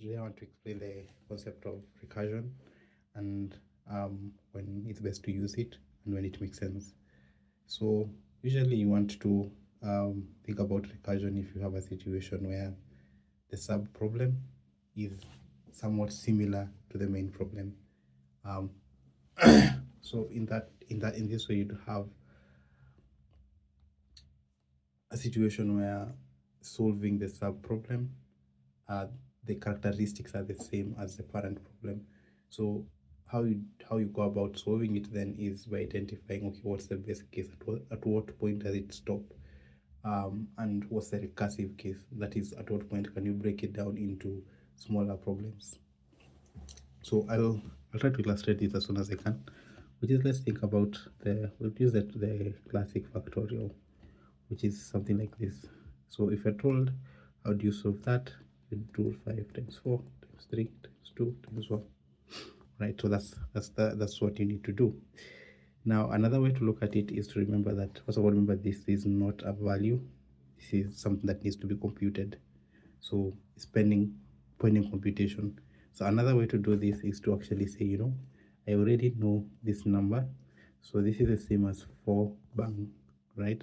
Today I want to explain the concept of recursion and when it's best to use it and when it makes sense. So usually you want to think about recursion if you have a situation where the sub problem is somewhat similar to the main problem. Um, so in this way you'd have a situation where solving the sub problem, the characteristics are the same as the parent problem. So how you go about solving it then is by identifying, okay, what's the best case, at what point does it stop, and what's the recursive case, that is at what point can you break it down into smaller problems. So I'll try to illustrate this as soon as I can, which is, let's think about we'll use the classic factorial, which is something like this. So if you're told how do you solve that, you do 5 times 4 times 3 times 2 times 1, right? So that's what you need to do. Now another way to look at it is to remember that, first of all, remember this is not a value, this is something that needs to be computed, so it's pending computation. So another way to do this is to actually say, I already know this number, so this is the same as 4 bang, right?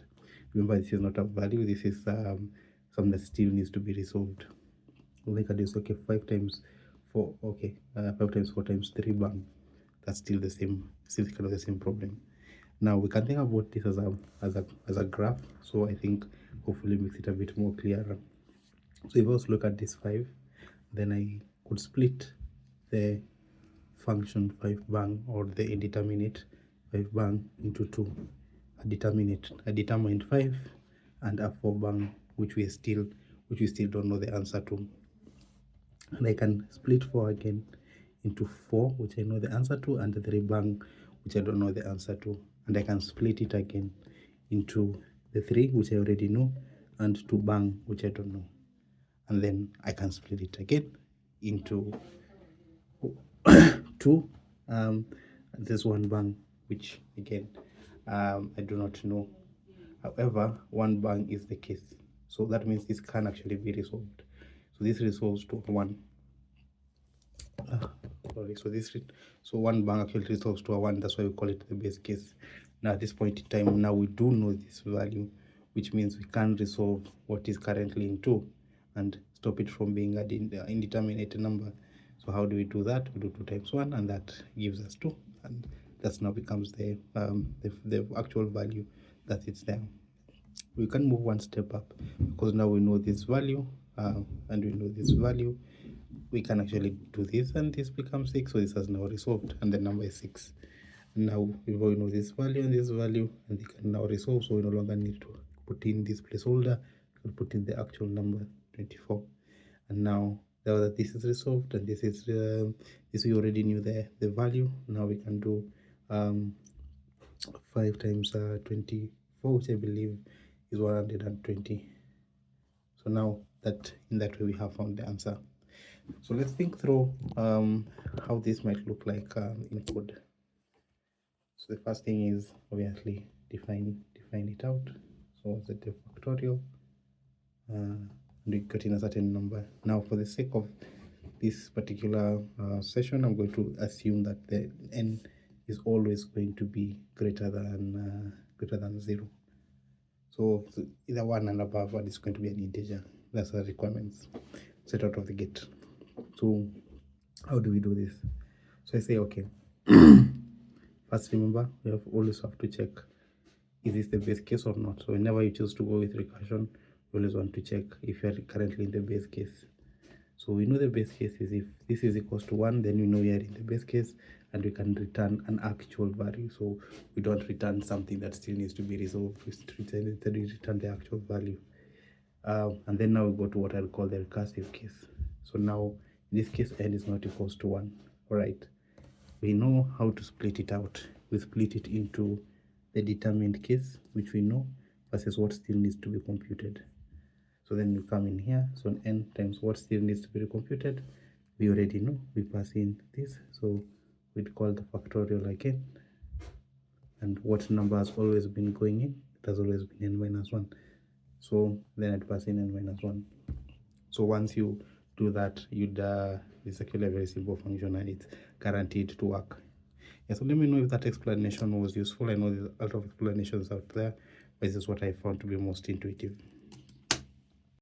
Remember, this is not a value, this is something that still needs to be resolved. Look at this, okay, 5 times 4, okay, 5 times 4 times 3 bang, that's still the same, still kind of the same problem. Now we can think about this as a graph, so I think hopefully makes it a bit more clearer. So if I was to look at this 5, then I could split the function 5 bang, or the indeterminate 5 bang, into 2. A determined 5 and a 4 bang, which we still don't know the answer to. And I can split 4 again into 4, which I know the answer to, and 3 bang, which I don't know the answer to. And I can split it again into the 3, which I already know, and 2 bang, which I don't know. And then I can split it again into 2, this 1 bang, which again I do not know. However, 1 bang is the case, so that means this can actually be resolved. So this resolves to 1. So 1 bang actually resolves to a 1. That's why we call it the base case. Now at this point in time, now we do know this value, which means we can resolve what is currently in 2 and stop it from being an indeterminate number. So how do we do that? We do 2 times 1, and that gives us 2, and that now becomes the actual value that it's there. We can move one step up, because now we know this value, and we know this value. We can actually do this, and this becomes 6. So this has now resolved, and the number is 6. Now we know this value and this value, and they can now resolve. So we no longer need to put in this placeholder. We can put in the actual number 24. And now that this is resolved, and this is this we already knew the value. Now we can do 5 times 24, which I believe is 120. So now that in that way we have found the answer. So let's think through how this might look like in code. So the first thing is obviously define it out. So what's the factorial? And we got in a certain number. Now for the sake of this particular session, I'm going to assume that the n is always going to be greater than 0. So either 1 and above, but it's going to be an integer. That's the requirements set out of the gate. So how do we do this? So I say, okay, first remember, we always have to check, is this the base case or not? So whenever you choose to go with recursion, you always want to check if you're currently in the base case. So we know the base case is if this is equals to 1, then we know we are in the base case, and we can return an actual value. So we don't return something that still needs to be resolved. Instead we return the actual value. And then now we go to what I'll call the recursive case. So now in this case, n is not equals to 1. All right, we know how to split it out. We split it into the determined case, which we know, versus what still needs to be computed. So then you come in here, so n times what still needs to be computed, we already know, we pass in this, so we'd call the factorial again, and what number has always been going in, it has always been n minus 1, so then I'd pass in n minus 1. So once you do do that, you'd it's actually a very simple function and it's guaranteed to work. Yeah, so let me know if that explanation was useful. I know there's a lot of explanations out there, but this is what I found to be most intuitive.